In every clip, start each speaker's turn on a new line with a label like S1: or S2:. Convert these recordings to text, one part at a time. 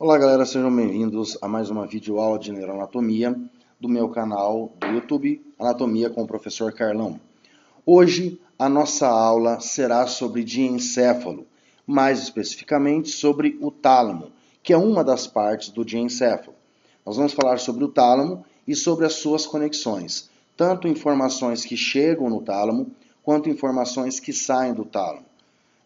S1: Olá galera, sejam bem-vindos a mais uma videoaula de neuroanatomia do meu canal do YouTube, Anatomia com o Professor Carlão. Hoje a nossa aula será sobre diencéfalo, mais especificamente sobre o tálamo, que é uma das partes do diencéfalo. Nós vamos falar sobre o tálamo e sobre as suas conexões, tanto informações que chegam no tálamo, quanto informações que saem do tálamo.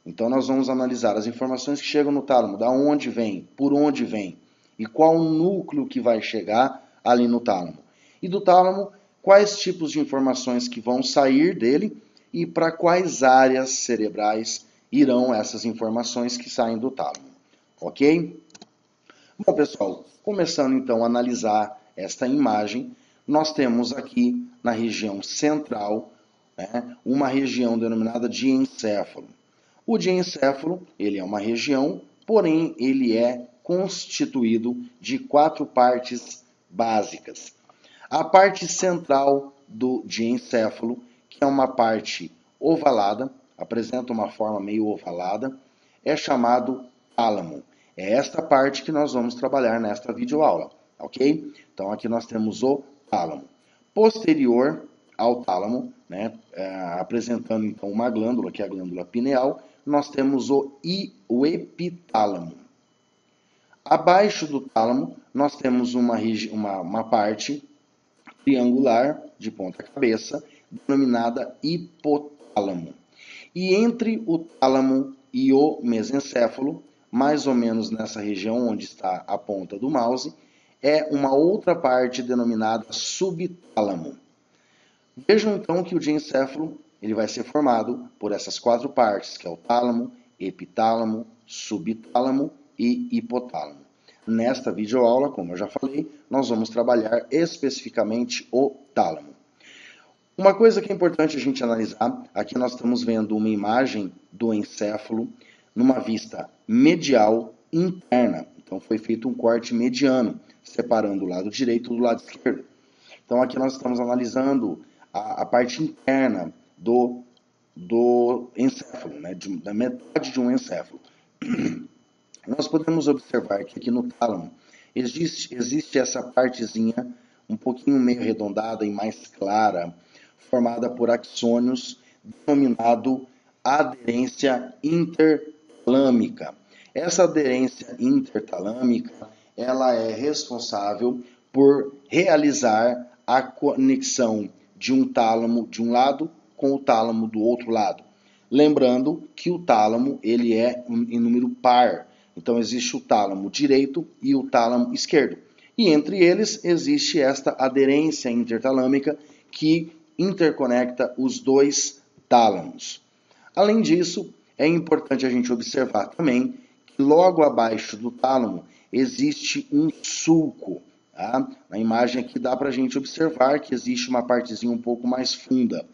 S1: Então nós vamos analisar as informações que chegam no tálamo, da onde vem, por onde vem, e qual o núcleo que vai chegar ali no tálamo. E do tálamo, quais tipos de informações que vão sair dele e para quais áreas cerebrais irão essas informações que saem do tálamo. Ok? Bom, pessoal, começando então a analisar esta imagem, nós temos aqui na região central, uma região denominada diencéfalo. O diencéfalo, ele é uma região, porém ele é constituído de 4 partes básicas. A parte central do diencéfalo, que é uma parte ovalada, apresenta uma forma meio ovalada, é chamado tálamo. É esta parte que nós vamos trabalhar nesta videoaula, ok? Então aqui nós temos o tálamo. Posterior ao tálamo, apresentando então uma glândula, que é a glândula pineal, nós temos o epitálamo. Abaixo do tálamo, nós temos uma parte triangular de ponta cabeça, denominada hipotálamo. E entre o tálamo e o mesencéfalo, mais ou menos nessa região onde está a ponta do mouse, é uma outra parte denominada subtálamo. Vejam então que o diencéfalo ele vai ser formado por essas 4 partes, que é o tálamo, epitálamo, subtálamo e hipotálamo. Nesta videoaula, como eu já falei, nós vamos trabalhar especificamente o tálamo. Uma coisa que é importante a gente analisar, aqui nós estamos vendo uma imagem do encéfalo numa vista medial interna. Então foi feito um corte mediano, separando o lado direito do lado esquerdo. Então aqui nós estamos analisando a parte interna do encéfalo, da metade de um encéfalo. Nós podemos observar que aqui no tálamo existe essa partezinha um pouquinho meio arredondada e mais clara, formada por axônios, denominado aderência intertalâmica. Essa aderência intertalâmica, ela é responsável por realizar a conexão de um tálamo de um lado com o tálamo do outro lado. Lembrando que o tálamo ele é em número par. Então existe o tálamo direito e o tálamo esquerdo. E entre eles existe esta aderência intertalâmica que interconecta os dois tálamos. Além disso, é importante a gente observar também que logo abaixo do tálamo existe um sulco. Tá? Na imagem aqui dá para a gente observar que existe uma partezinha um pouco mais funda.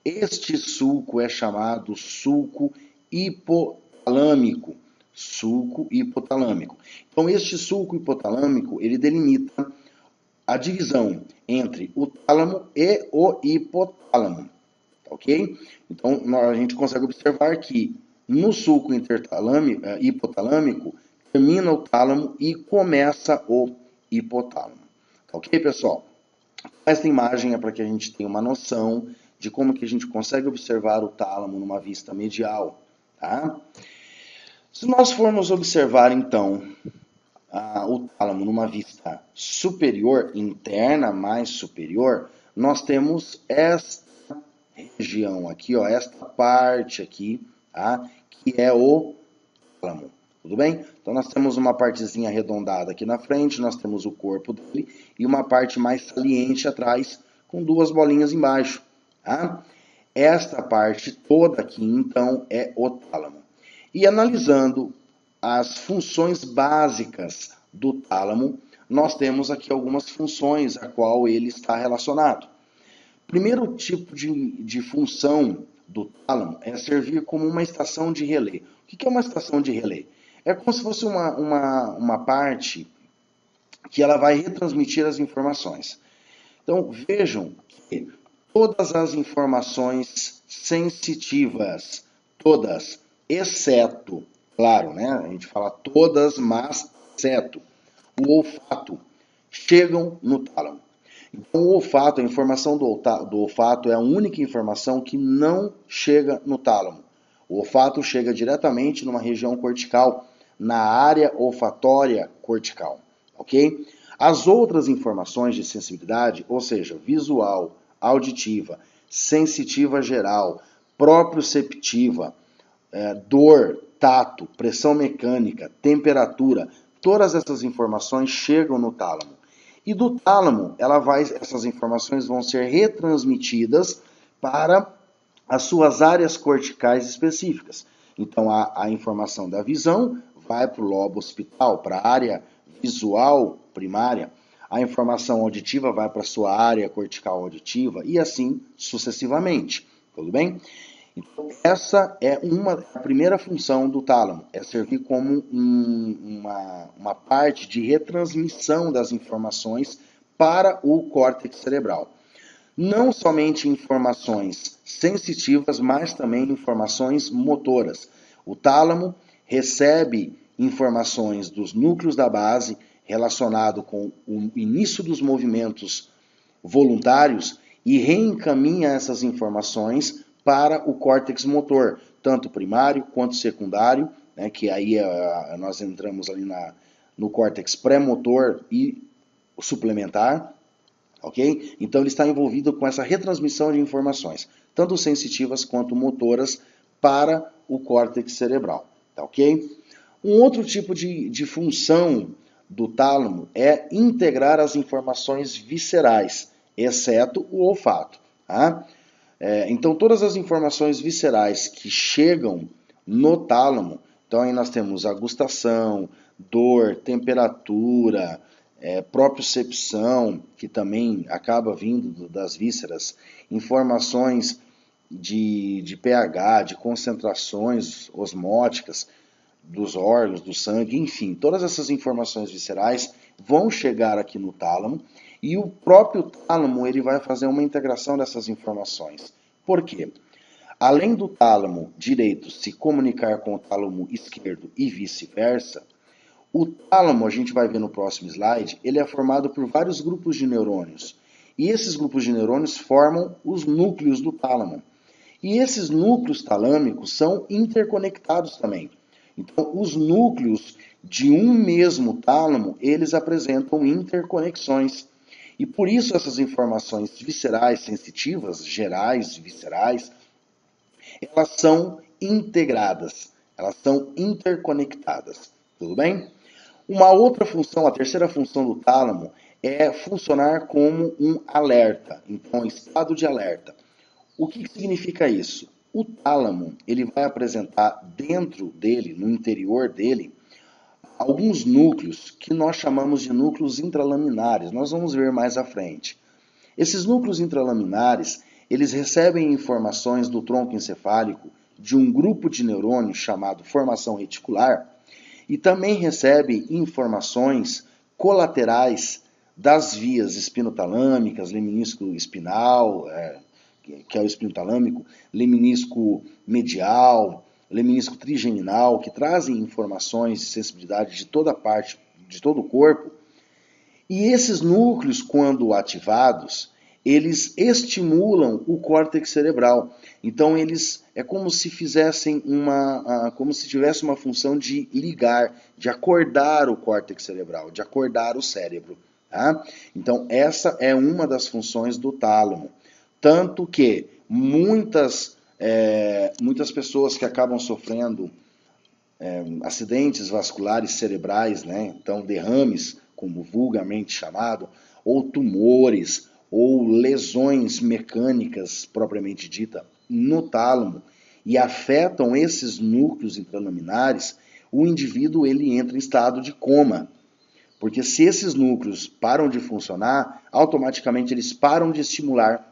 S1: Este sulco é chamado sulco hipotalâmico. Sulco hipotalâmico. Então, este sulco hipotalâmico, ele delimita a divisão entre o tálamo e o hipotálamo. Ok? Então, a gente consegue observar que no sulco hipotalâmico termina o tálamo e começa o hipotálamo. Ok, pessoal? Esta imagem é para que a gente tenha uma noção de como que a gente consegue observar o tálamo numa vista medial. Tá? Se nós formos observar, então, o tálamo numa vista superior, interna mais superior, nós temos esta região aqui, ó, esta parte aqui, tá? Que é o tálamo. Tudo bem? Então nós temos uma partezinha arredondada aqui na frente, nós temos o corpo dele e uma parte mais saliente atrás, com 2 bolinhas embaixo. Tá? Esta parte toda aqui, então, é o tálamo. E analisando as funções básicas do tálamo, nós temos aqui algumas funções a qual ele está relacionado. Primeiro tipo de função do tálamo é servir como uma estação de relé. O que é uma estação de relé? É como se fosse uma parte que ela vai retransmitir as informações. Então, vejam que todas as informações sensitivas, todas, exceto, claro, a gente fala todas, mas exceto o olfato, chegam no tálamo. Então, o olfato, a informação do olfato é a única informação que não chega no tálamo. O olfato chega diretamente numa região cortical, na área olfatória cortical, ok? As outras informações de sensibilidade, ou seja, visual, auditiva, sensitiva geral, proprioceptiva, dor, tato, pressão mecânica, temperatura, todas essas informações chegam no tálamo. E do tálamo, essas informações vão ser retransmitidas para as suas áreas corticais específicas. Então, a informação da visão vai para o lobo occipital, para a área visual primária. A informação auditiva vai para a sua área cortical auditiva e assim sucessivamente. Tudo bem? Então, essa é a primeira função do tálamo, é servir como uma parte de retransmissão das informações para o córtex cerebral. Não somente informações sensitivas, mas também informações motoras. O tálamo recebe informações dos núcleos da base relacionado com o início dos movimentos voluntários e reencaminha essas informações para o córtex motor, tanto primário quanto secundário, né, que aí nós entramos ali no córtex pré-motor e suplementar, ok? Então ele está envolvido com essa retransmissão de informações, tanto sensitivas quanto motoras, para o córtex cerebral, tá ok? Um outro tipo de função do tálamo é integrar as informações viscerais, exceto o olfato, tá? Então, todas as informações viscerais que chegam no tálamo, então aí nós temos a gustação, dor, temperatura, propriocepção, que também acaba vindo das vísceras, informações de pH, de concentrações osmóticas dos órgãos, do sangue, enfim, todas essas informações viscerais vão chegar aqui no tálamo. E o próprio tálamo ele vai fazer uma integração dessas informações. Por quê? Além do tálamo direito se comunicar com o tálamo esquerdo e vice-versa, o tálamo, a gente vai ver no próximo slide, ele é formado por vários grupos de neurônios. E esses grupos de neurônios formam os núcleos do tálamo. E esses núcleos talâmicos são interconectados também. Então, os núcleos de um mesmo tálamo, eles apresentam interconexões. E por isso essas informações viscerais, sensitivas, gerais, viscerais, elas são integradas, elas são interconectadas, tudo bem? Uma outra função, a terceira função do tálamo, é funcionar como um alerta, então estado de alerta. O que significa isso? O tálamo, ele vai apresentar dentro dele, no interior dele, alguns núcleos que nós chamamos de núcleos intralaminares. Nós vamos ver mais à frente. Esses núcleos intralaminares, eles recebem informações do tronco encefálico de um grupo de neurônios chamado formação reticular e também recebe informações colaterais das vias espinotalâmicas, leminisco espinal, que é o espino talâmico, leminisco medial, leminisco trigeminal, que trazem informações de sensibilidade de toda parte, de todo o corpo. E esses núcleos, quando ativados, eles estimulam o córtex cerebral. Então eles é como se fizessem como se tivesse uma função de ligar, de acordar o córtex cerebral, de acordar o cérebro. Tá? Então essa é uma das funções do tálamo. Tanto que muitas pessoas que acabam sofrendo acidentes vasculares cerebrais, né? Então derrames, como vulgarmente chamado, ou tumores, ou lesões mecânicas propriamente dita no tálamo, e afetam esses núcleos intralaminares, o indivíduo ele entra em estado de coma. Porque se esses núcleos param de funcionar, automaticamente eles param de estimular,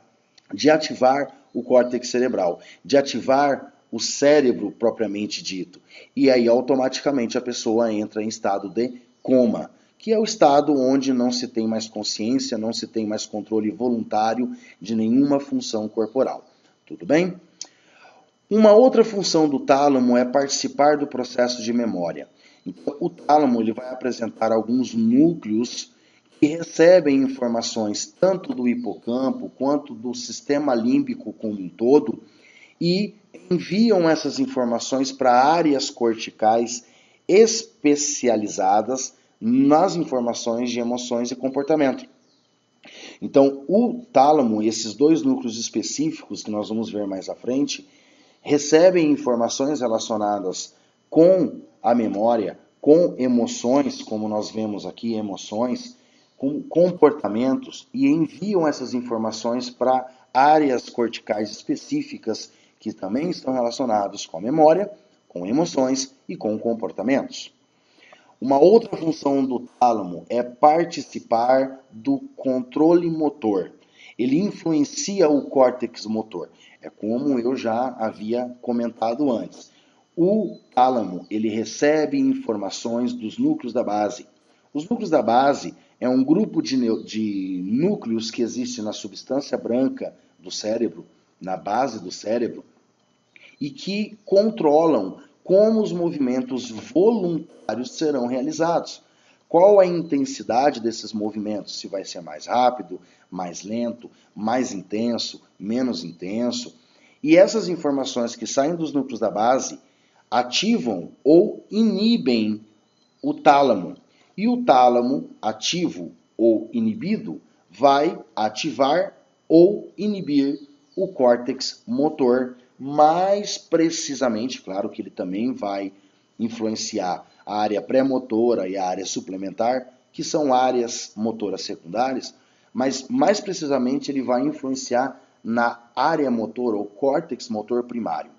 S1: de ativar o córtex cerebral, de ativar o cérebro propriamente dito. E aí automaticamente a pessoa entra em estado de coma, que é o estado onde não se tem mais consciência, não se tem mais controle voluntário de nenhuma função corporal. Tudo bem? Uma outra função do tálamo é participar do processo de memória. Então, o tálamo ele vai apresentar alguns núcleos que recebem informações tanto do hipocampo quanto do sistema límbico como um todo e enviam essas informações para áreas corticais especializadas nas informações de emoções e comportamento. Então, o tálamo, esses dois núcleos específicos que nós vamos ver mais à frente, recebem informações relacionadas com a memória, com emoções, como nós vemos aqui, emoções, com comportamentos, e enviam essas informações para áreas corticais específicas que também estão relacionados com a memória, com emoções e com comportamentos. Uma outra função do tálamo é participar do controle motor. Ele influencia o córtex motor. É como eu já havia comentado antes. O tálamo, ele recebe informações dos núcleos da base. Os núcleos da base é um grupo de núcleos que existe na substância branca do cérebro, na base do cérebro, e que controlam como os movimentos voluntários serão realizados. Qual a intensidade desses movimentos? Se vai ser mais rápido, mais lento, mais intenso, menos intenso. E essas informações que saem dos núcleos da base ativam ou inibem o tálamo. E o tálamo ativo ou inibido vai ativar ou inibir o córtex motor. Mais precisamente, claro que ele também vai influenciar a área pré-motora e a área suplementar, que são áreas motoras secundárias, mas mais precisamente ele vai influenciar na área motora ou córtex motor primário.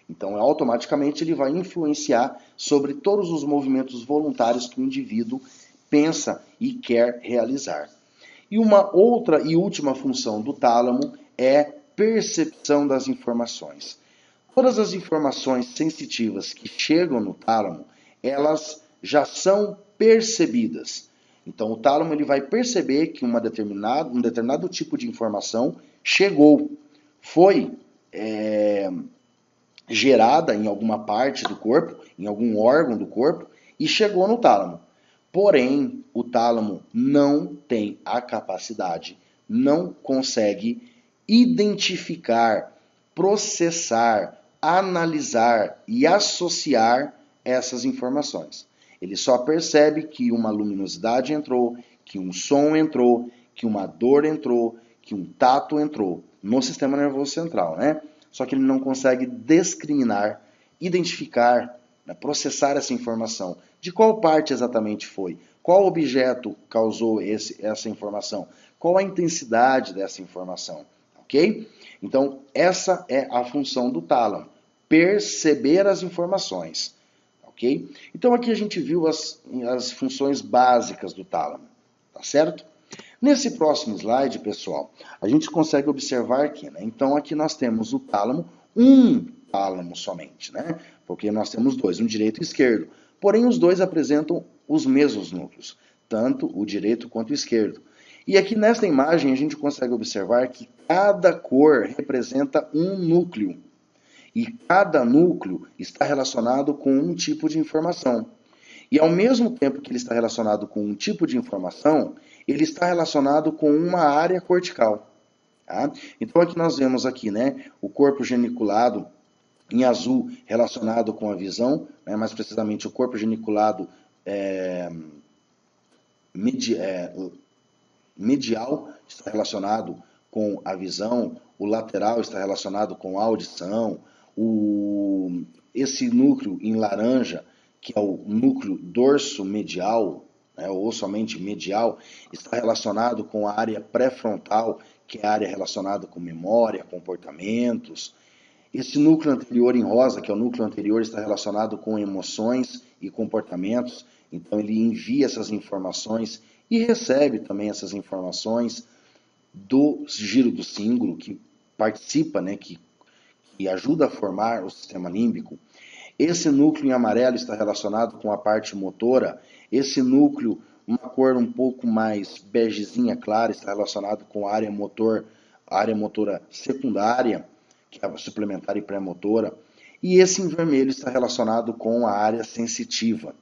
S1: Então, automaticamente ele vai influenciar sobre todos os movimentos voluntários que o indivíduo pensa e quer realizar. E uma outra e última função do tálamo é percepção das informações. Todas as informações sensitivas que chegam no tálamo, elas já são percebidas. Então, o tálamo ele vai perceber que um determinado tipo de informação chegou, foi gerada em alguma parte do corpo, em algum órgão do corpo, e chegou no tálamo. Porém, o tálamo não tem a capacidade, não consegue identificar, processar, analisar e associar essas informações. Ele só percebe que uma luminosidade entrou, que um som entrou, que uma dor entrou, que um tato entrou no sistema nervoso central, né? Só que ele não consegue discriminar, identificar, né, processar essa informação. De qual parte exatamente foi? Qual objeto causou essa informação? Qual a intensidade dessa informação? Ok? Então, essa é a função do tálamo. Perceber as informações. Ok? Então, aqui a gente viu as funções básicas do tálamo. Tá certo? Nesse próximo slide, pessoal, a gente consegue observar aqui, né? Então, aqui nós temos o tálamo, um tálamo somente, né? Porque nós temos dois, um direito e um esquerdo. Porém, os dois apresentam os mesmos núcleos, tanto o direito quanto o esquerdo. E aqui nesta imagem a gente consegue observar que cada cor representa um núcleo. E cada núcleo está relacionado com um tipo de informação. E ao mesmo tempo que ele está relacionado com um tipo de informação, ele está relacionado com uma área cortical. Tá? Então aqui nós vemos aqui, né, o corpo geniculado em azul relacionado com a visão, né, mais precisamente o corpo geniculado medial está relacionado com a visão, o lateral está relacionado com a audição, esse núcleo em laranja, que é o núcleo dorso medial, né, ou somente medial, está relacionado com a área pré-frontal, que é a área relacionada com memória, comportamentos. Esse núcleo anterior em rosa, que é o núcleo anterior, está relacionado com emoções e comportamentos. Então ele envia essas informações e recebe também essas informações do giro do cíngulo, que participa, né, que ajuda a formar o sistema límbico. Esse núcleo em amarelo está relacionado com a parte motora. Esse núcleo, uma cor um pouco mais begezinha clara, está relacionado com a área motora secundária, que é a suplementar e pré-motora. E esse em vermelho está relacionado com a área sensitiva.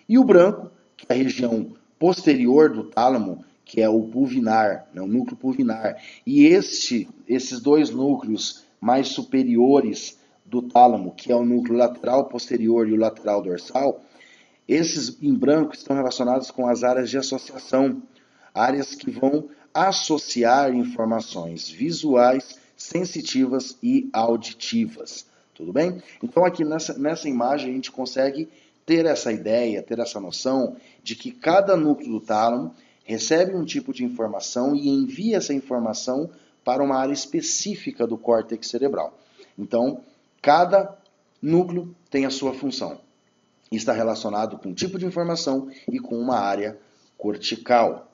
S1: E o branco, que é a região posterior do tálamo, que é o pulvinar, né, o núcleo pulvinar. E esses dois núcleos mais superiores do tálamo, que é o núcleo lateral posterior e o lateral dorsal, esses em branco estão relacionados com as áreas de associação, áreas que vão associar informações visuais, sensitivas e auditivas. Tudo bem? Então aqui nessa imagem a gente consegue ter essa ideia, ter essa noção de que cada núcleo do tálamo recebe um tipo de informação e envia essa informação para uma área específica do córtex cerebral. Então, cada núcleo tem a sua função. Está relacionado com um tipo de informação e com uma área cortical.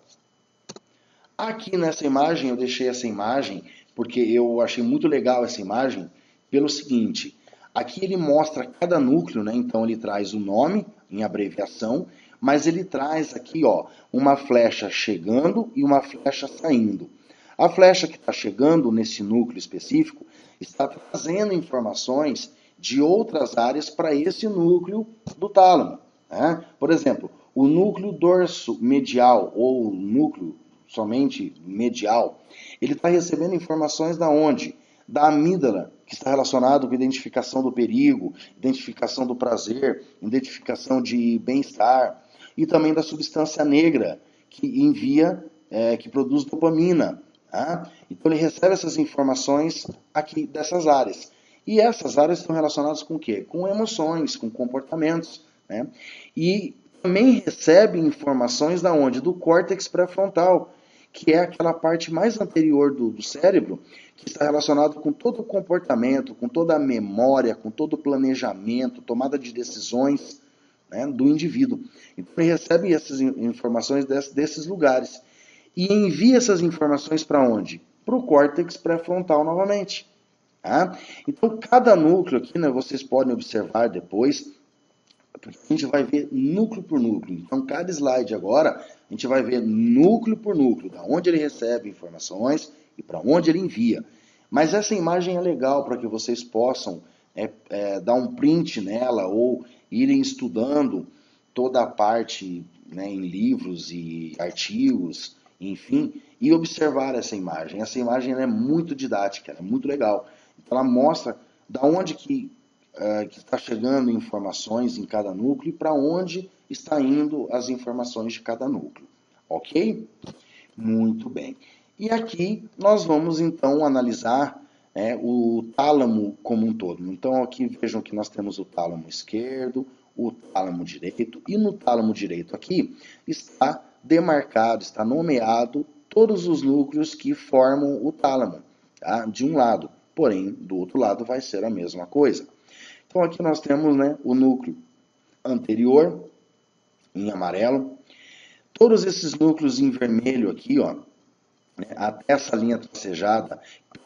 S1: Aqui nessa imagem, eu deixei essa imagem porque eu achei muito legal essa imagem pelo seguinte, aqui ele mostra cada núcleo, né? Então ele traz o nome em abreviação, mas ele traz aqui ó, uma flecha chegando e uma flecha saindo. A flecha que está chegando nesse núcleo específico está trazendo informações de outras áreas para esse núcleo do tálamo. Né? Por exemplo, o núcleo dorso medial ou núcleo somente medial, ele está recebendo informações da onde? Da amígdala, que está relacionado com a identificação do perigo, identificação do prazer, identificação de bem-estar, e também da substância negra, que envia, que produz dopamina. Tá? Então ele recebe essas informações aqui dessas áreas. E essas áreas estão relacionadas com o quê? Com emoções, com comportamentos. Né? E também recebe informações da onde? Do córtex pré-frontal, que é aquela parte mais anterior do cérebro, que está relacionado com todo o comportamento, com toda a memória, com todo o planejamento, tomada de decisões, né, do indivíduo. Então ele recebe essas informações desses lugares e envia essas informações para onde? Para o córtex pré-frontal novamente. Tá? Então cada núcleo aqui, né, vocês podem observar depois, porque a gente vai ver núcleo por núcleo. Então cada slide agora, a gente vai ver núcleo por núcleo, da onde ele recebe informações e para onde ele envia. Mas essa imagem é legal para que vocês possam dar um print nela ou irem estudando toda a parte, né, em livros e artigos, enfim, e observar essa imagem. Essa imagem é muito didática, é muito legal. Então ela mostra da onde que está chegando informações em cada núcleo e para onde está indo as informações de cada núcleo. Ok? Muito bem. E aqui nós vamos então analisar o tálamo como um todo. Então aqui vejam que nós temos o tálamo esquerdo, o tálamo direito, e no tálamo direito aqui está demarcado, está nomeado todos os núcleos que formam o tálamo, tá? De um lado, porém do outro lado vai ser a mesma coisa. Então aqui nós temos, né, o núcleo anterior, em amarelo, todos esses núcleos em vermelho aqui, ó, né, até essa linha tracejada,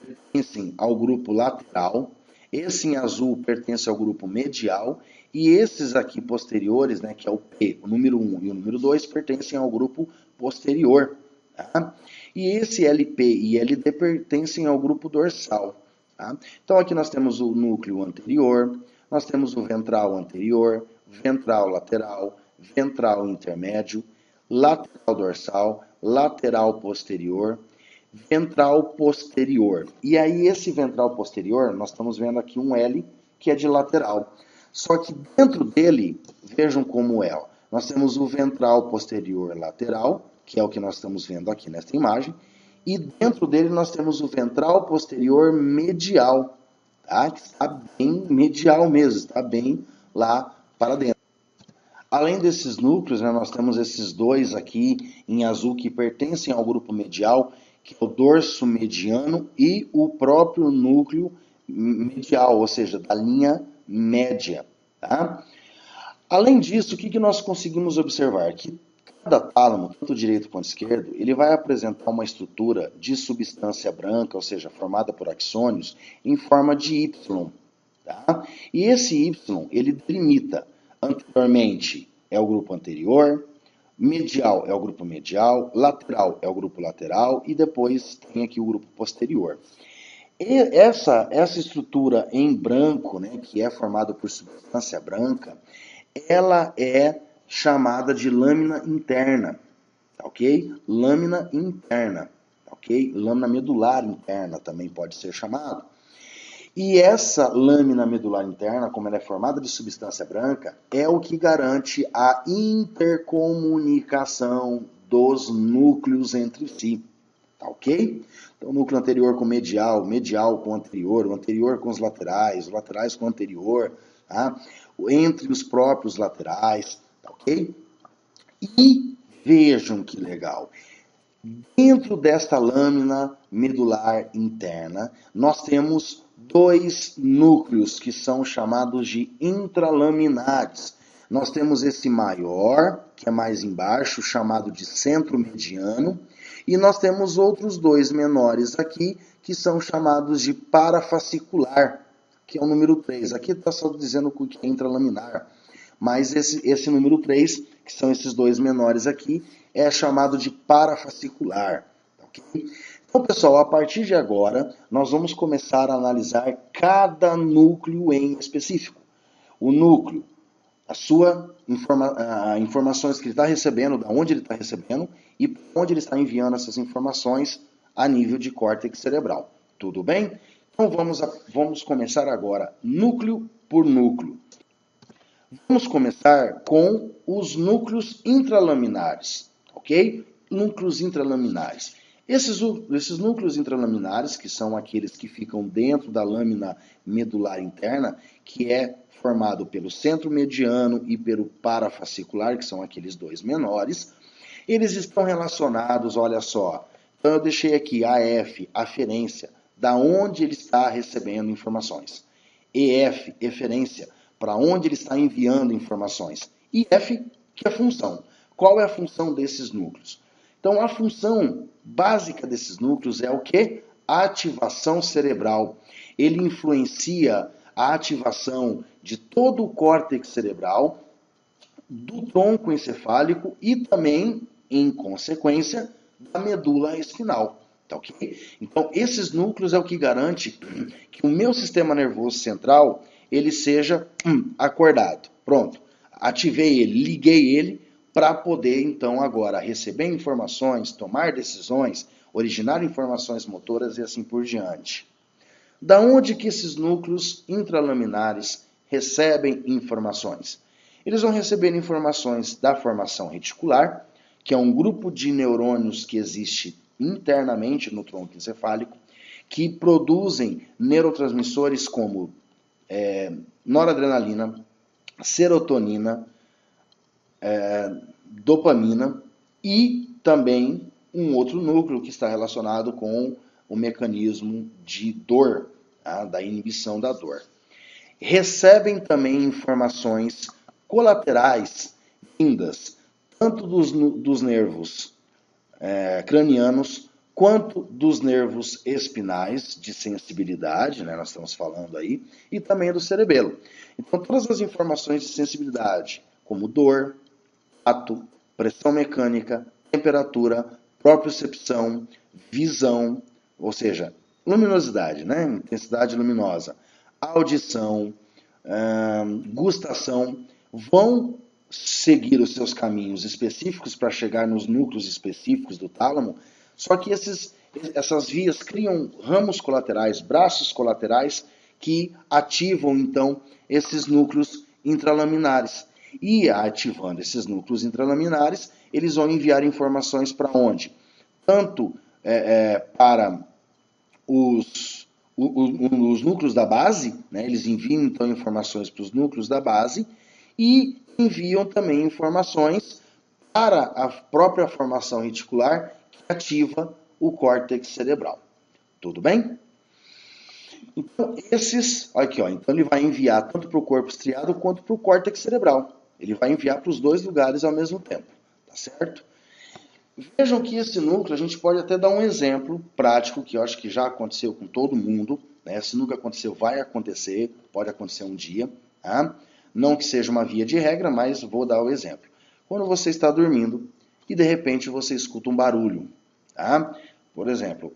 S1: pertencem ao grupo lateral, esse em azul pertence ao grupo medial, e esses aqui posteriores, né, que é o P, o número 1 e o número 2, pertencem ao grupo posterior. Tá? E esse LP e LD pertencem ao grupo dorsal. Tá? Então aqui nós temos o núcleo anterior, nós temos o ventral anterior, ventral lateral, ventral intermédio, lateral dorsal, lateral posterior, ventral posterior. E aí esse ventral posterior, nós estamos vendo aqui um L que é de lateral. Só que dentro dele, vejam como é. Ó, nós temos o ventral posterior lateral, que é o que nós estamos vendo aqui nesta imagem, e dentro dele nós temos o ventral posterior medial, tá? Que está bem medial mesmo, está bem lá para dentro. Além desses núcleos, né, nós temos esses dois aqui em azul que pertencem ao grupo medial, que é o dorso mediano e o próprio núcleo medial, ou seja, da linha média. Tá? Além disso, o que nós conseguimos observar? Que cada tálamo, tanto direito quanto esquerdo, ele vai apresentar uma estrutura de substância branca, ou seja, formada por axônios, em forma de Y. Tá? E esse Y, ele delimita anteriormente é o grupo anterior, medial é o grupo medial, lateral é o grupo lateral e depois tem aqui o grupo posterior. E essa estrutura em branco, né, que é formada por substância branca, ela é chamada de lâmina interna, tá ok? Lâmina interna, tá ok? Lâmina medular interna também pode ser chamado. E essa lâmina medular interna, como ela é formada de substância branca, é o que garante a intercomunicação dos núcleos entre si, tá ok? Então, o núcleo anterior com medial, medial com anterior, o anterior com os laterais com o anterior, tá? Entre os próprios laterais, tá ok? E vejam que legal. Dentro desta lâmina medular interna, nós temos dois núcleos que são chamados de intralaminares. Nós temos esse maior, que é mais embaixo, chamado de centro mediano, e nós temos outros dois menores aqui, que são chamados de parafascicular, que é o número 3. Aqui está só dizendo o que é intralaminar, mas esse número 3, que são esses dois menores aqui, é chamado de parafascicular. Okay? Então, pessoal, a partir de agora, nós vamos começar a analisar cada núcleo em específico. O núcleo, informações que ele está recebendo, da onde ele está recebendo e para onde ele está enviando essas informações a nível de córtex cerebral. Tudo bem? Então, vamos começar agora, núcleo por núcleo. Vamos começar com os núcleos intralaminares, ok? Núcleos intralaminares. Esses núcleos intralaminares, que são aqueles que ficam dentro da lâmina medular interna, que é formado pelo centro mediano e pelo parafascicular, que são aqueles dois menores, eles estão relacionados, olha só. Então eu deixei aqui AF, aferência, da onde ele está recebendo informações. EF, eferência, para onde ele está enviando informações. E F, que é a função. Qual é a função desses núcleos? Então, a função básica desses núcleos é o quê? A ativação cerebral. Ele influencia a ativação de todo o córtex cerebral, do tronco encefálico e também, em consequência, da medula espinal. Tá ok? Então, esses núcleos é o que garante que o meu sistema nervoso central ele seja acordado. Pronto, ativei ele, liguei ele para poder, então, agora receber informações, tomar decisões, originar informações motoras e assim por diante. Da onde que esses núcleos intralaminares recebem informações? Eles vão receber informações da formação reticular, que é um grupo de neurônios que existe internamente no tronco encefálico, que produzem neurotransmissores como noradrenalina, serotonina, dopamina e também um outro núcleo que está relacionado com o mecanismo de dor, tá? Da inibição da dor. Recebem também informações colaterais vindas tanto dos nervos cranianos quanto dos nervos espinais de sensibilidade, né, nós estamos falando aí, e também do cerebelo. Então, todas as informações de sensibilidade, como dor, tato, pressão mecânica, temperatura, propriocepção, visão, ou seja, luminosidade, né, intensidade luminosa, audição, gustação, vão seguir os seus caminhos específicos para chegar nos núcleos específicos do tálamo. Só que essas vias criam ramos colaterais, braços colaterais, que ativam, então, esses núcleos intralaminares. E ativando esses núcleos intralaminares, eles vão enviar informações para onde? Tanto para os núcleos da base, né? Eles enviam, então, informações para os núcleos da base e enviam também informações para a própria formação reticular, ativa o córtex cerebral. Tudo bem? Então, aqui, ó, então ele vai enviar tanto para o corpo estriado quanto para o córtex cerebral. Ele vai enviar para os dois lugares ao mesmo tempo, tá certo? Vejam que esse núcleo, a gente pode até dar um exemplo prático, que eu acho que já aconteceu com todo mundo, né? Se nunca aconteceu, vai acontecer, pode acontecer um dia, tá? Não que seja uma via de regra, mas vou dar o exemplo. Quando você está dormindo e de repente você escuta um barulho, tá? Por exemplo,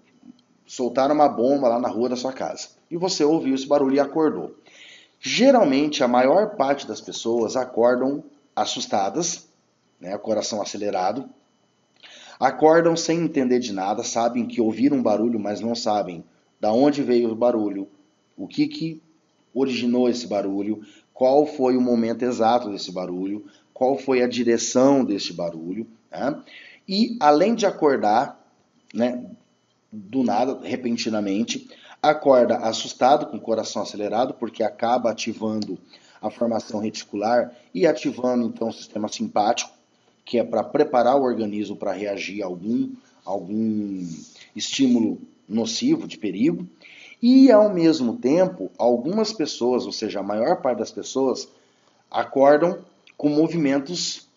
S1: soltaram uma bomba lá na rua da sua casa e você ouviu esse barulho e acordou. Geralmente, a maior parte das pessoas acordam assustadas, né, coração acelerado, acordam sem entender de nada, sabem que ouviram um barulho, mas não sabem da onde veio o barulho, o que originou esse barulho, qual foi o momento exato desse barulho, qual foi a direção desse barulho, né? E além de acordar, né, do nada, repentinamente, acorda assustado, com o coração acelerado, porque acaba ativando a formação reticular e ativando então o sistema simpático, que é para preparar o organismo para reagir a algum estímulo nocivo, de perigo. E, ao mesmo tempo, algumas pessoas, ou seja, a maior parte das pessoas, acordam com movimentos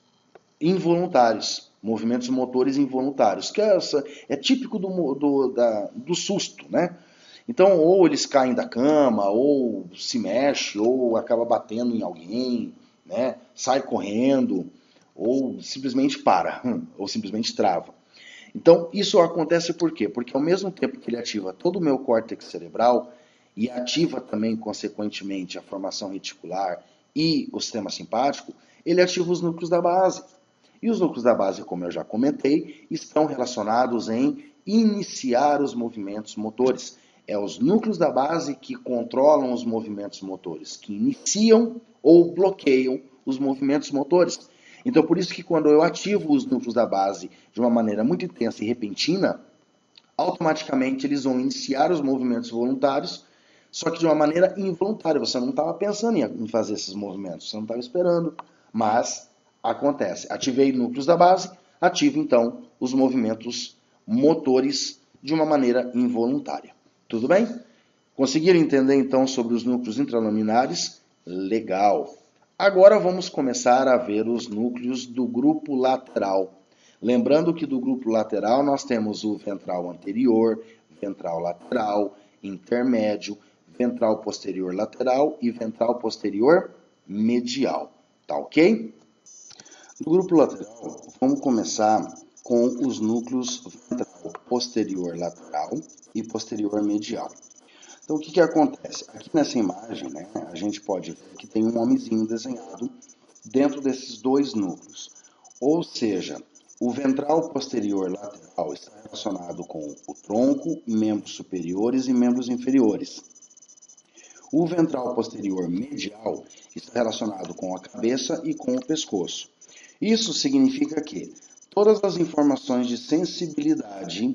S1: involuntários, movimentos motores involuntários, que é típico do susto, né? Então, ou eles caem da cama, ou se mexe, ou acaba batendo em alguém, né? Sai correndo, ou simplesmente para, ou simplesmente trava. Então, isso acontece por quê? Porque ao mesmo tempo que ele ativa todo o meu córtex cerebral e ativa também, consequentemente, a formação reticular e o sistema simpático, ele ativa os núcleos da base. E os núcleos da base, como eu já comentei, estão relacionados em iniciar os movimentos motores. É os núcleos da base que controlam os movimentos motores, que iniciam ou bloqueiam os movimentos motores. Então, por isso que quando eu ativo os núcleos da base de uma maneira muito intensa e repentina, automaticamente eles vão iniciar os movimentos voluntários, só que de uma maneira involuntária. Você não estava pensando em fazer esses movimentos, você não estava esperando, mas acontece. Ativei núcleos da base, ativo então os movimentos motores de uma maneira involuntária. Tudo bem? Conseguiram entender então sobre os núcleos intralaminares? Legal! Agora vamos começar a ver os núcleos do grupo lateral. Lembrando que do grupo lateral nós temos o ventral anterior, ventral lateral, intermédio, ventral posterior lateral e ventral posterior medial. Tá ok? No grupo lateral, vamos começar com os núcleos ventral posterior lateral e posterior medial. Então, o que acontece? Aqui nessa imagem, né, a gente pode ver que tem um homenzinho desenhado dentro desses dois núcleos. Ou seja, o ventral posterior lateral está relacionado com o tronco, membros superiores e membros inferiores. O ventral posterior medial está relacionado com a cabeça e com o pescoço. Isso significa que todas as informações de sensibilidade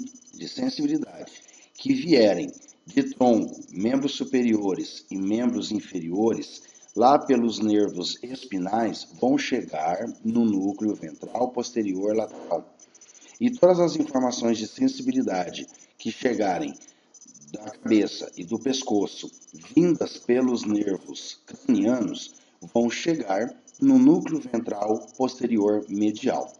S1: que vierem de tronco, membros superiores e membros inferiores, lá pelos nervos espinais, vão chegar no núcleo ventral posterior lateral. E todas as informações de sensibilidade que chegarem da cabeça e do pescoço, vindas pelos nervos cranianos, vão chegar no núcleo ventral posterior medial.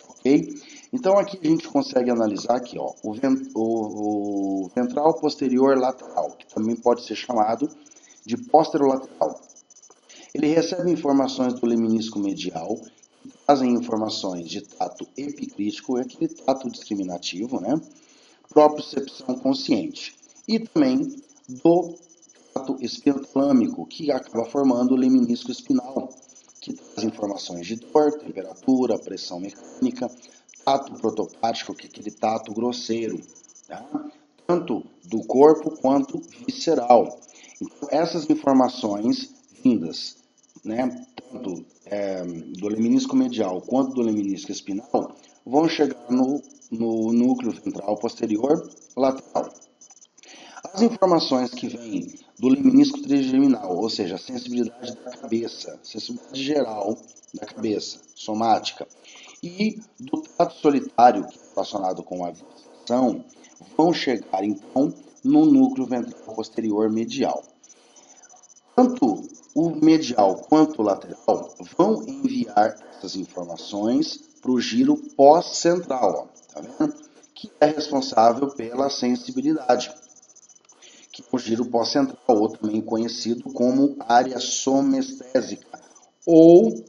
S1: Ok? Então aqui a gente consegue analisar aqui, ó, o ventral posterior lateral, que também pode ser chamado de posterolateral. Ele recebe informações do leminisco medial, que trazem informações de tato epicrítico, aquele tato discriminativo, né? Propriocepção consciente. E também do tato espinotalâmico, que acaba formando o leminisco espinal, que traz informações de dor, temperatura, pressão mecânica, tato protopático, que é aquele tato grosseiro, tá? Tanto do corpo quanto visceral. Então, essas informações vindas, né, tanto do leminisco medial quanto do leminisco espinal, vão chegar no núcleo ventral posterior lateral. As informações que vêm do leminisco trigeminal, ou seja, a sensibilidade da cabeça, sensibilidade geral da cabeça, somática, e do tato solitário, que é relacionado com a vibração, vão chegar então no núcleo ventral posterior medial. Tanto o medial quanto o lateral vão enviar essas informações para o giro pós-central, tá vendo? Que é responsável pela sensibilidade, que é o giro pós-central, ou também conhecido como área somestésica, ou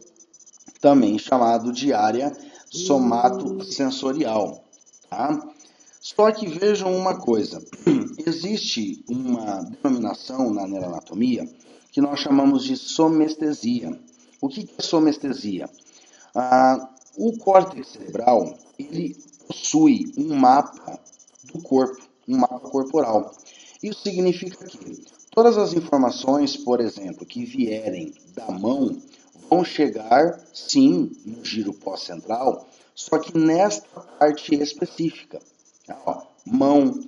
S1: também chamado de área somatosensorial. Tá? Só que vejam uma coisa, existe uma denominação na neuroanatomia que nós chamamos de somestesia. O que é somestesia? O córtex cerebral, ele possui um mapa do corpo, um mapa corporal. Isso significa que todas as informações, por exemplo, que vierem da mão, vão chegar, sim, no giro pós-central, só que nesta parte específica. Ó, mão,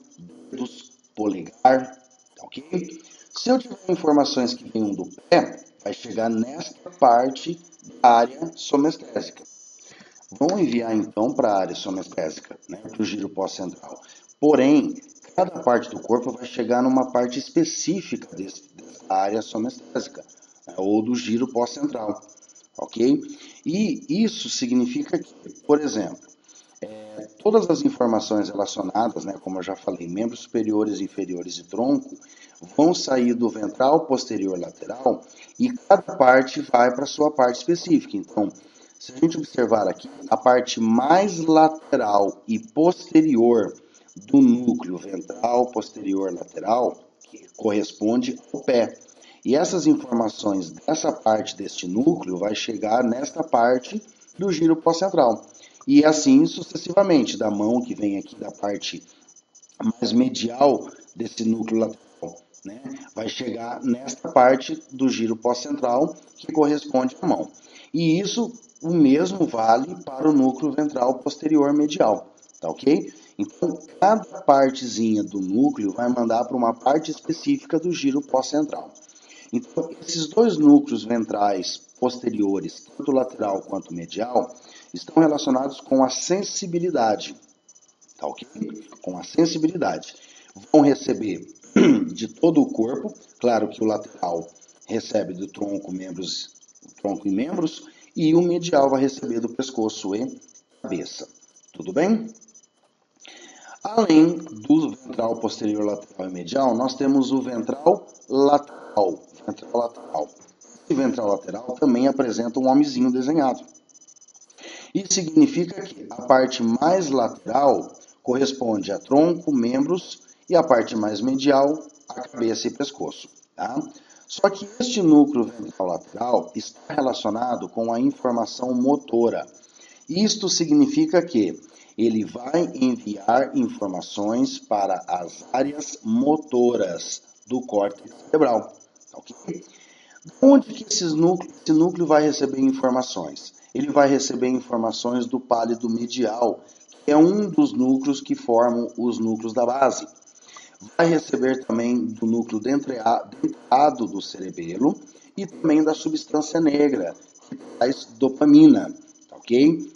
S1: dedos, polegar, ok? Se eu tiver informações que venham do pé, vai chegar nesta parte da área somestésica. Vão enviar então para a área somestésica, né, para o giro pós-central. Porém, cada parte do corpo vai chegar numa parte específica dessa área somestésica, né, ou do giro pós-central, ok? E isso significa que, por exemplo, todas as informações relacionadas, né, como eu já falei, membros superiores, inferiores e tronco, vão sair do ventral posterior lateral e cada parte vai para a sua parte específica. Então, se a gente observar aqui, a parte mais lateral e posterior do núcleo ventral posterior lateral, que corresponde ao pé. E essas informações dessa parte deste núcleo vai chegar nesta parte do giro pós-central. E assim sucessivamente, da mão que vem aqui da parte mais medial desse núcleo lateral, né, vai chegar nesta parte do giro pós-central que corresponde à mão. E isso, o mesmo vale para o núcleo ventral posterior medial, tá ok? Então, cada partezinha do núcleo vai mandar para uma parte específica do giro pós-central. Então, esses dois núcleos ventrais posteriores, tanto lateral quanto medial, estão relacionados com a sensibilidade, tá ok? Com a sensibilidade. Vão receber de todo o corpo, claro que o lateral recebe do tronco, tronco e membros, e o medial vai receber do pescoço e cabeça. Tudo bem? Além do ventral posterior lateral e medial, nós temos o ventral lateral. Ventral lateral. Esse ventral lateral também apresenta um homenzinho desenhado. Isso significa que a parte mais lateral corresponde a tronco, membros, e a parte mais medial, a cabeça e pescoço. Tá? Só que este núcleo ventral lateral está relacionado com a informação motora. Isto significa que ele vai enviar informações para as áreas motoras do córtex cerebral. Okay? Onde que esse núcleo vai receber informações? Ele vai receber informações do pálido medial, que é um dos núcleos que formam os núcleos da base. Vai receber também do núcleo denteado do cerebelo e também da substância negra, que traz dopamina, ok?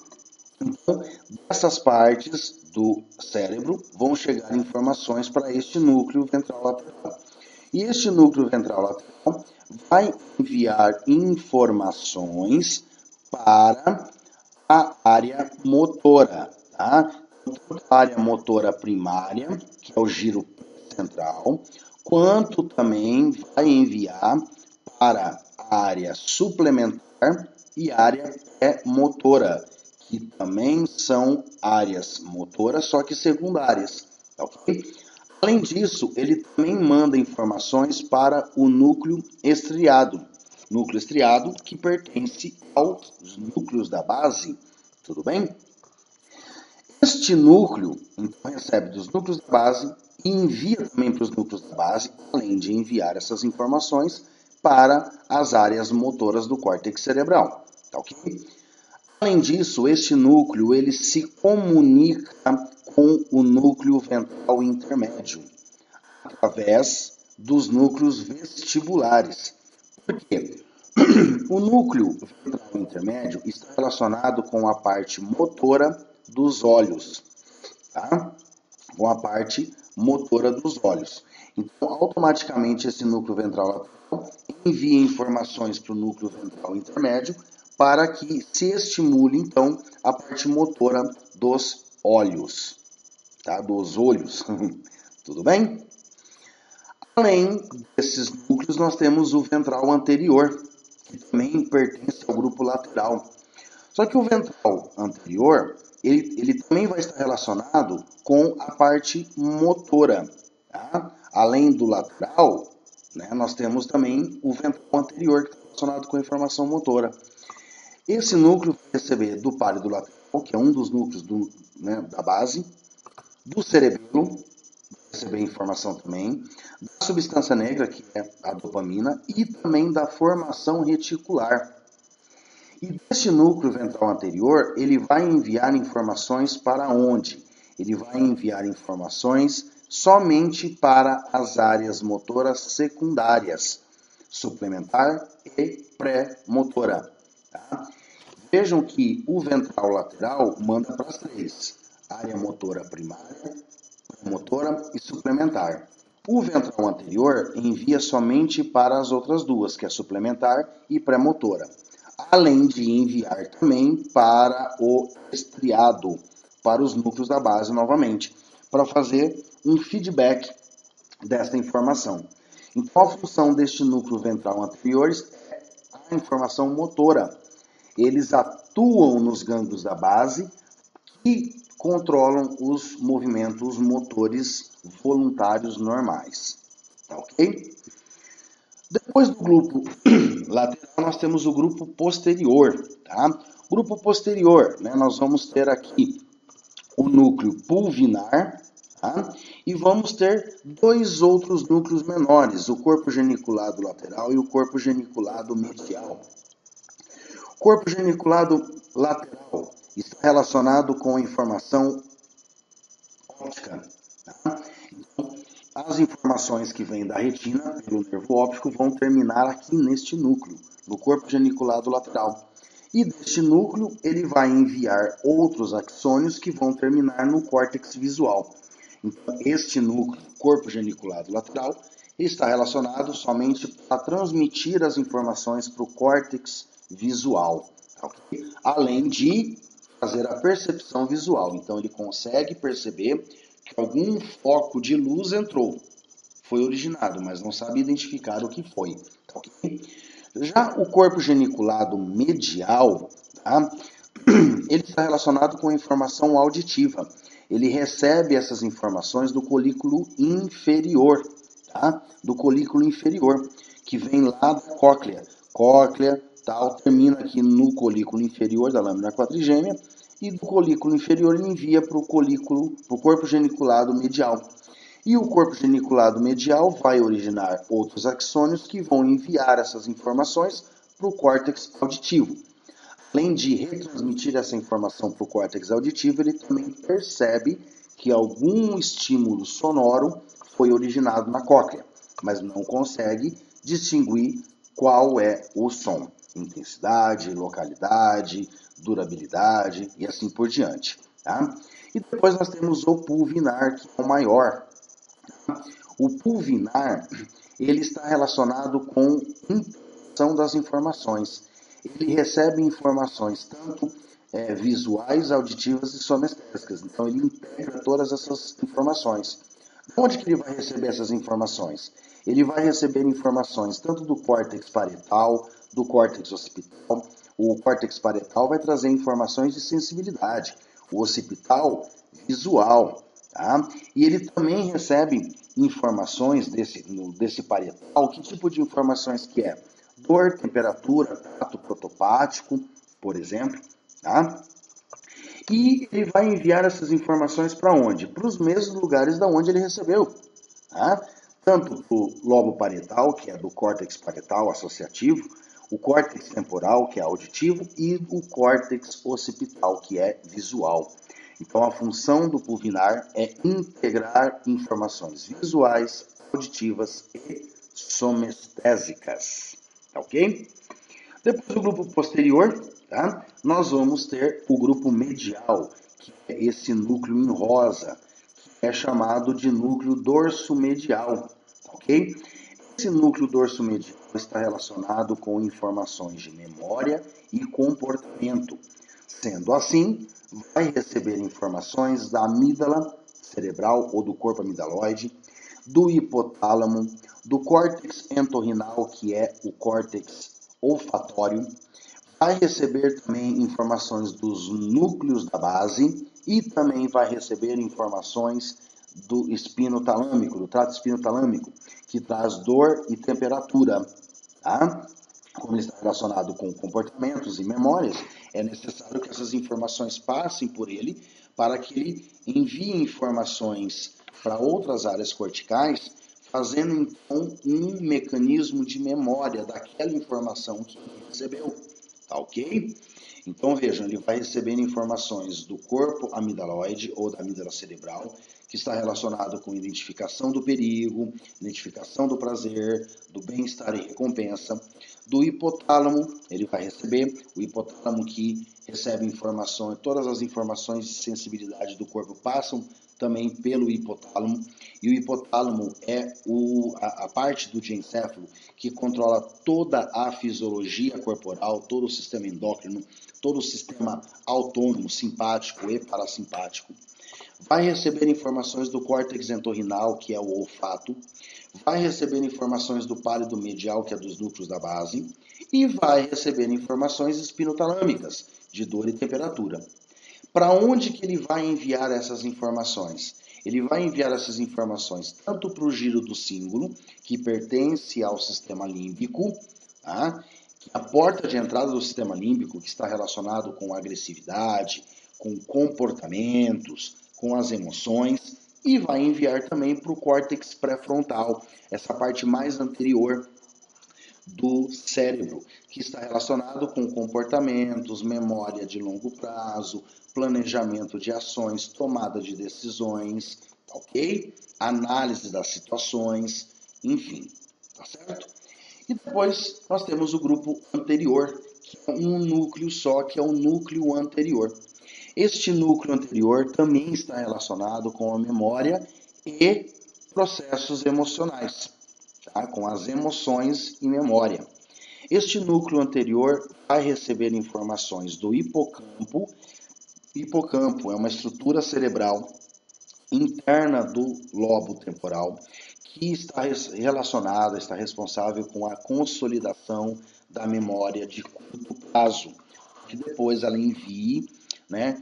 S1: Então, dessas partes do cérebro vão chegar informações para este núcleo ventral lateral. E este núcleo ventral lateral vai enviar informações para a área motora, tá? Tanto a área motora primária, que é o giro central, quanto também vai enviar para a área suplementar e área pré-motora, que também são áreas motoras, só que secundárias, ok? Além disso, ele também manda informações para o núcleo estriado. Núcleo estriado que pertence aos núcleos da base, tudo bem? Este núcleo, então, recebe dos núcleos da base e envia também para os núcleos da base, além de enviar essas informações para as áreas motoras do córtex cerebral, tá ok? Além disso, este núcleo ele se comunica com o núcleo ventral intermédio através dos núcleos vestibulares. Por quê? O núcleo ventral intermédio está relacionado com a parte motora dos olhos, tá? Com a parte motora dos olhos. Então, automaticamente, esse núcleo ventral lateral envia informações para o núcleo ventral intermédio para que se estimule, então, a parte motora dos olhos, tá? Dos olhos. Tudo bem? Além desses núcleos, nós temos o ventral anterior, que também pertence ao grupo lateral. Só que o ventral anterior, ele também vai estar relacionado com a parte motora. Tá? Além do lateral, né, nós temos também o ventral anterior, que está relacionado com a informação motora. Esse núcleo vai receber do pálido lateral, que é um dos núcleos da base, do cerebelo, vai receber informação também, da substância negra, que é a dopamina, e também da formação reticular. E deste núcleo ventral anterior, ele vai enviar informações para onde? Ele vai enviar informações somente para as áreas motoras secundárias, suplementar e pré-motora. Tá? Vejam que o ventral lateral manda para as três: área motora primária, pré-motora e suplementar. O ventral anterior envia somente para as outras duas, que é suplementar e pré-motora, além de enviar também para o estriado, para os núcleos da base novamente, para fazer um feedback desta informação. Então, a função deste núcleo ventral anterior é a informação motora. Eles atuam nos gânglios da base e controlam os movimentos motores voluntários normais. Tá ok? Depois do grupo lateral, nós temos o grupo posterior. Tá? Grupo posterior, nós vamos ter aqui o núcleo pulvinar, tá? E vamos ter dois outros núcleos menores, o corpo geniculado lateral e o corpo geniculado medial. O corpo geniculado lateral está relacionado com a informação óptica. Tá? Então, as informações que vêm da retina pelo nervo óptico vão terminar aqui neste núcleo, no corpo geniculado lateral. E deste núcleo, ele vai enviar outros axônios que vão terminar no córtex visual. Então, este núcleo, corpo geniculado lateral, está relacionado somente para transmitir as informações para o córtex visual, okay? Além de fazer a percepção visual. Então, ele consegue perceber que algum foco de luz entrou, foi originado, mas não sabe identificar o que foi. Okay? Já o corpo geniculado medial, tá? Ele está relacionado com a informação auditiva. Ele recebe essas informações do colículo inferior, tá? Do colículo inferior, que vem lá da cóclea. Cóclea, tal, termina aqui no colículo inferior da lâmina quadrigêmea, e do colículo inferior ele envia para o corpo geniculado medial. E o corpo geniculado medial vai originar outros axônios que vão enviar essas informações para o córtex auditivo. Além de retransmitir essa informação para o córtex auditivo, ele também percebe que algum estímulo sonoro foi originado na cóclea, mas não consegue distinguir qual é o som. Intensidade, localidade, durabilidade e assim por diante. Tá? E depois nós temos o pulvinar, que é o maior. O pulvinar, ele está relacionado com a interpretação das informações. Ele recebe informações tanto visuais, auditivas e sonestésicas. Então, ele integra todas essas informações. Onde que ele vai receber essas informações? Ele vai receber informações tanto do córtex parietal, do córtex occipital. O córtex parietal vai trazer informações de sensibilidade. O occipital, visual. Tá? E ele também recebe informações desse parietal. Que tipo de informações que é? Dor, temperatura, tato protopático, por exemplo. Tá? E ele vai enviar essas informações para onde? Para os mesmos lugares da onde ele recebeu. Tá? Tanto para o lobo parietal, que é do córtex parietal associativo, o córtex temporal, que é auditivo, e o córtex occipital, que é visual. Então, a função do pulvinar é integrar informações visuais, auditivas e somestésicas. Tá ok? Depois do grupo posterior, tá? Nós vamos ter o grupo medial, que é esse núcleo em rosa, que é chamado de núcleo dorsomedial. Tá ok? Esse núcleo dorsomedial está relacionado com informações de memória e comportamento. Sendo assim, vai receber informações da amígdala cerebral ou do corpo amidaloide, do hipotálamo, do córtex entorrinal, que é o córtex olfatório, vai receber também informações dos núcleos da base e também vai receber informações do espino talâmico, do trato espinotalâmico, que traz dor e temperatura. Tá? como ele está relacionado com comportamentos e memórias, é necessário que essas informações passem por ele para que ele envie informações para outras áreas corticais, fazendo então um mecanismo de memória daquela informação que ele recebeu, tá ok? Então vejam, ele vai recebendo informações do corpo amidaloide ou da amígdala cerebral, que está relacionado com identificação do perigo, identificação do prazer, do bem-estar e recompensa. Do hipotálamo, ele vai receber o hipotálamo que recebe informações, todas as informações de sensibilidade do corpo passam também pelo hipotálamo, e o hipotálamo é a parte do diencéfalo que controla toda a fisiologia corporal, todo o sistema endócrino, todo o sistema autônomo, simpático e parasimpático. Vai receber informações do córtex entorrinal, que é o olfato, vai receber informações do pálido medial, que é dos núcleos da base, e vai receber informações espinotalâmicas, de dor e temperatura. Para onde que ele vai enviar essas informações? Ele vai enviar essas informações tanto para o giro do símbolo, que pertence ao sistema límbico, tá? A porta de entrada do sistema límbico, que está relacionado com agressividade, com comportamentos, com as emoções, e vai enviar também para o córtex pré-frontal, essa parte mais anterior do cérebro, que está relacionado com comportamentos, memória de longo prazo, planejamento de ações, tomada de decisões, ok? Análise das situações, enfim, tá certo? E depois nós temos o grupo anterior, que é um núcleo só, que é o núcleo anterior. Este núcleo anterior também está relacionado com a memória e processos emocionais, tá? Com as emoções e memória. Este núcleo anterior vai receber informações do hipocampo. Hipocampo é uma estrutura cerebral interna do lobo temporal que está relacionada, está responsável com a consolidação da memória de curto prazo, que depois ela envie, né,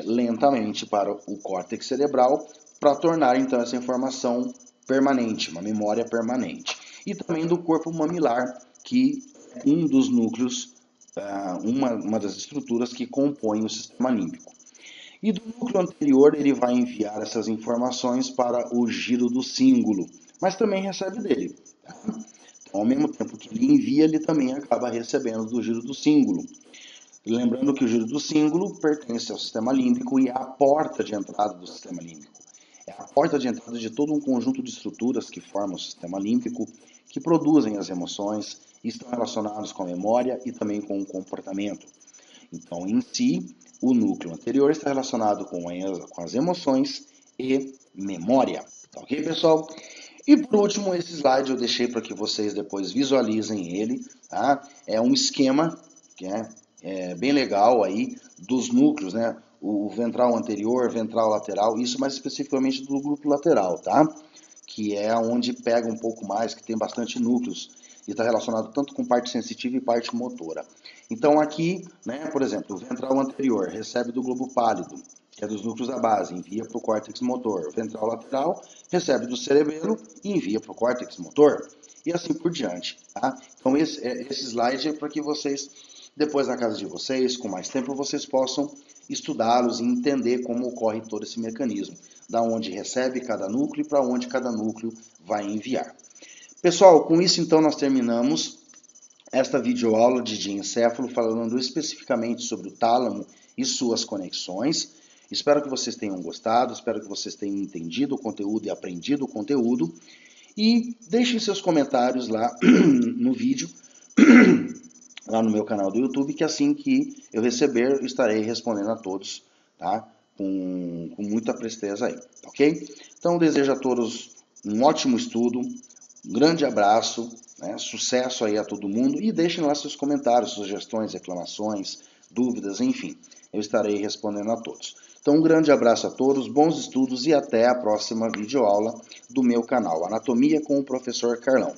S1: lentamente para o córtex cerebral para tornar então essa informação permanente, uma memória permanente. E também do corpo mamilar, que é um dos núcleos, uma das estruturas que compõem o sistema límbico. E do núcleo anterior ele vai enviar essas informações para o giro do cíngulo, mas também recebe dele. Tá? Então, ao mesmo tempo que ele envia, ele também acaba recebendo do giro do cíngulo. Lembrando que o giro do cíngulo pertence ao sistema límbico e é a porta de entrada do sistema límbico. É a porta de entrada de todo um conjunto de estruturas que formam o sistema límbico, que produzem as emoções e estão relacionados com a memória e também com o comportamento. Então, em si, o núcleo anterior está relacionado com as emoções e memória. Tá ok, pessoal? E por último, esse slide eu deixei para que vocês depois visualizem ele. Tá? É um esquema que é bem legal aí dos núcleos, né? O ventral anterior, ventral lateral, isso mais especificamente do grupo lateral, tá? Que é onde pega um pouco mais, que tem bastante núcleos e está relacionado tanto com parte sensitiva e parte motora. Então aqui, né, por exemplo, o ventral anterior recebe do globo pálido, que é dos núcleos da base, envia para o córtex motor. O ventral lateral recebe do cerebelo e envia para o córtex motor. E assim por diante. Tá? Então esse slide é para que vocês, depois na casa de vocês, com mais tempo, vocês possam estudá-los e entender como ocorre todo esse mecanismo. Da onde recebe cada núcleo e para onde cada núcleo vai enviar. Pessoal, com isso então nós terminamos esta videoaula de diencéfalo falando especificamente sobre o tálamo e suas conexões. Espero que vocês tenham gostado, espero que vocês tenham entendido o conteúdo e aprendido o conteúdo. E deixem seus comentários lá no vídeo, lá no meu canal do YouTube, que assim que eu receber, eu estarei respondendo a todos, tá? Com muita presteza aí, ok? Então, desejo a todos um ótimo estudo, um grande abraço, né? Sucesso aí a todo mundo e deixem lá seus comentários, sugestões, reclamações, dúvidas, enfim, eu estarei respondendo a todos. Então, um grande abraço a todos, bons estudos e até a próxima videoaula do meu canal, Anatomia com o Professor Carlão.